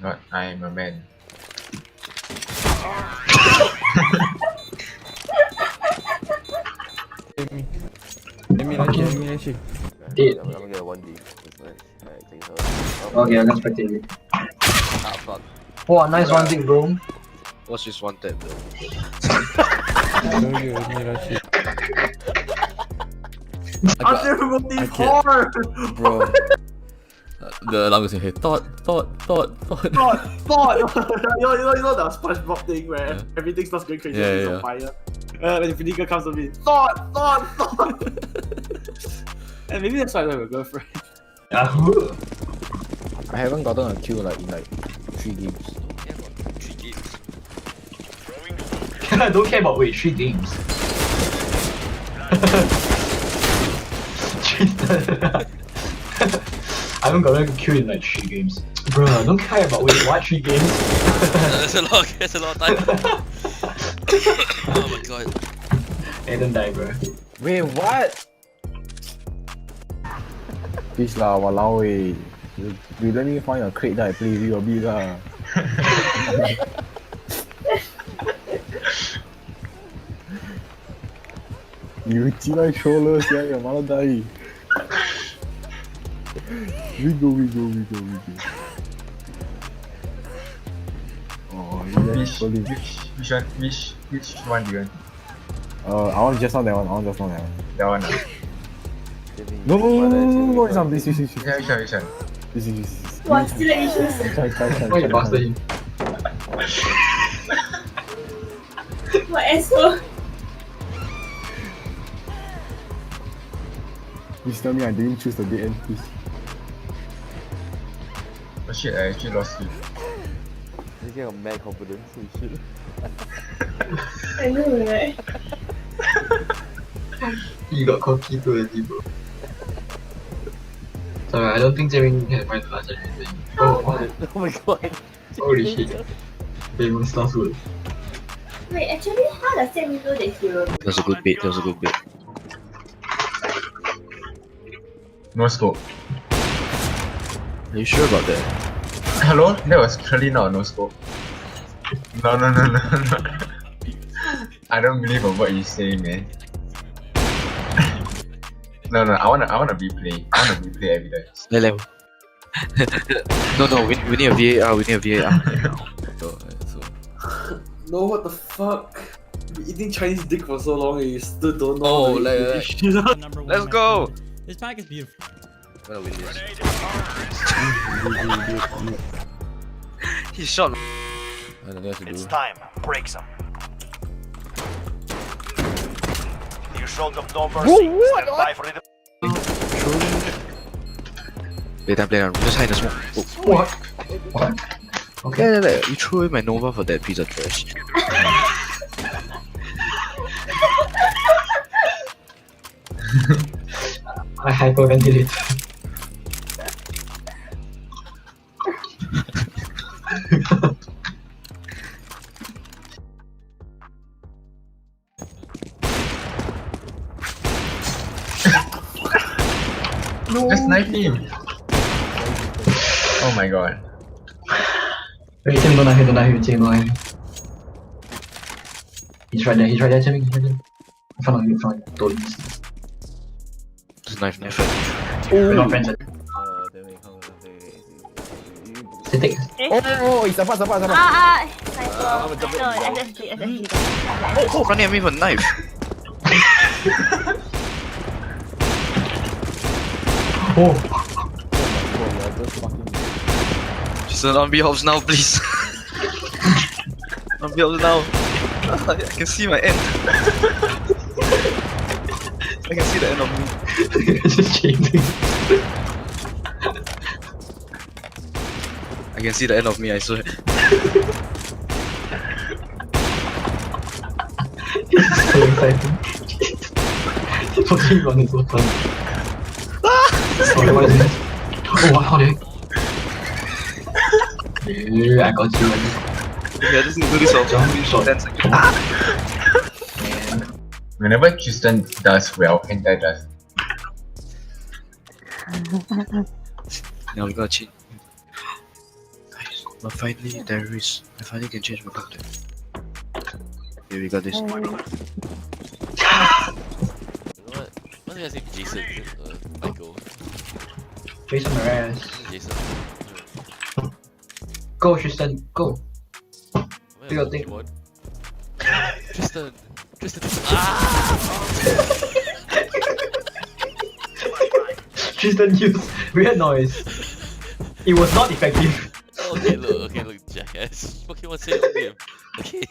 Not I'm a man. Enemy launching. Dead. I'm gonna get a 1D. It's nice. Alright, thanks. Okay, I'm gonna spectate you. Ah, fuck. Wow, nice one thing, bro. What's just one tap though? Enemy launching. After removing 4! Bro. The alarm is in here. Thought. Thought! you know the SpongeBob thing where Yeah. everything starts going crazy Yeah, and it's yeah. on fire? When the vinegar comes to me, thought! And maybe that's why I don't have a girlfriend. Yahoo! I haven't gotten a kill like in like 3 games. Yeah, about 3 games. I don't care about 3 games. I haven't gotten a kill in like 3 games. Bro, I don't care about what 3 games? That's a lot of time. Oh my god. Hey, don't die, bro. Wait, what? Please lah, walao eh. You let me find a crate that I play with you a bit lah. You cheat troller, sia, your mother die. We go. Oh, yeah, Which slowly. one do you want? I want just not that one. That one. No, it's not this. Yeah, which one? This. What still issues? Try. Why you bastard him? What asshole? Please tell me I didn't choose the dead end, please. Oh shit, I actually lost you. He's getting a mad confidence. Holy shit. I know, right? You got cocky too early, bro. Sorry, I don't think Jimin can find the last anything. Oh, what? Oh my god. Holy shit. Famous last word. Wait, actually, how does that mean know that hero? That was a good bait. No scope. Are you sure about that? Hello? That was clearly not a no scope. No. I don't believe a word you say, man. No, I wanna replay. I wanna replay evidence. Lele. No, we need a VAR. So, No, what the fuck? Been eating Chinese dick for so long and you still don't know. Oh, how to like eat that. this shit. Number one Let's match go. win. This pack is beautiful. I'm gonna win this. He's shot. I don't know what to do. Time. Break some. You showed up no mercy. Stand by for it. Play down. Just hide the smoke. Oh. What? Okay. You threw away my Nova for that piece of trash. I hyperventilate. Just knife him! Oh my god. Wait, Jimin, don't knife him, Jimin, don't knife him. He's right there, Jimin, he's right there. In front of you, Don't. Just knife. We're not friends. Say take. Oh, it's apa. Sniper. No, SSG. Oh, running at me with a knife. Oh! Just on behalf now, please. On behalf now. I can see my end. I can see the end of me. Just changing. I can see the end of me, I swear. So exciting. He's fucking running so fast. Sorry, what is it? Oh, what? How the heck? Yeah, I got you. Okay, I just need to do this for Jump shot. 10 seconds. And Whenever Tristan does well, Hentai does. Now we gotta change. But finally, there is. I finally can change my content. Here we got this. What? What's the guy's name? Jason? Michael? Jason Mraz. Jason? Go, Tristan, go. Where Do your is thing. Pokemon? Tristan! Ah! Tristan used weird noise. It was not effective. Okay, look, jackass. Pokemon say your name. Okay.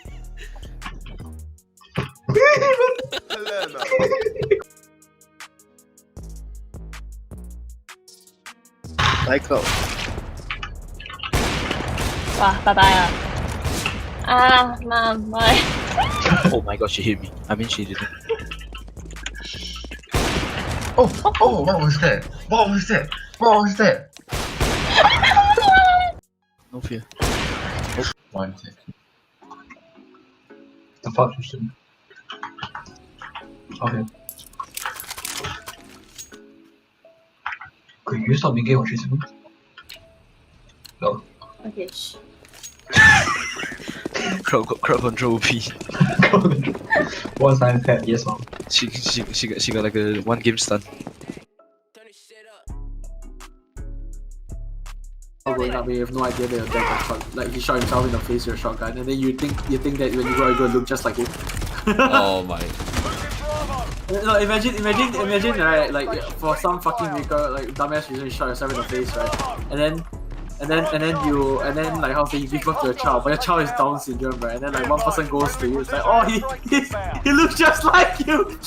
Like out. Wow, bye bye. Mom, why? Oh my god, she hit me. I mean, she didn't. Oh, what was that? What was that? What was that? No fear. One second. The fuck, Tristan? Okay. Could you stop making what Tristan? No. Okay, shh. Crowd control OP. Once I'm fat, yes mom. She got like a 1 game stun. Growing up, you have no idea that your dad got shot. Like he shot himself in the face with a shotgun, and then you think that when you grow up, you're gonna look just like him. Oh my. No, imagine, right? Like for some fucking maker, like dumbass reason, you shot yourself in the face, right? And then like how to say you give birth to a child, but your child is Down syndrome, right? And then like one person goes to you, it's like, oh he looks just like you.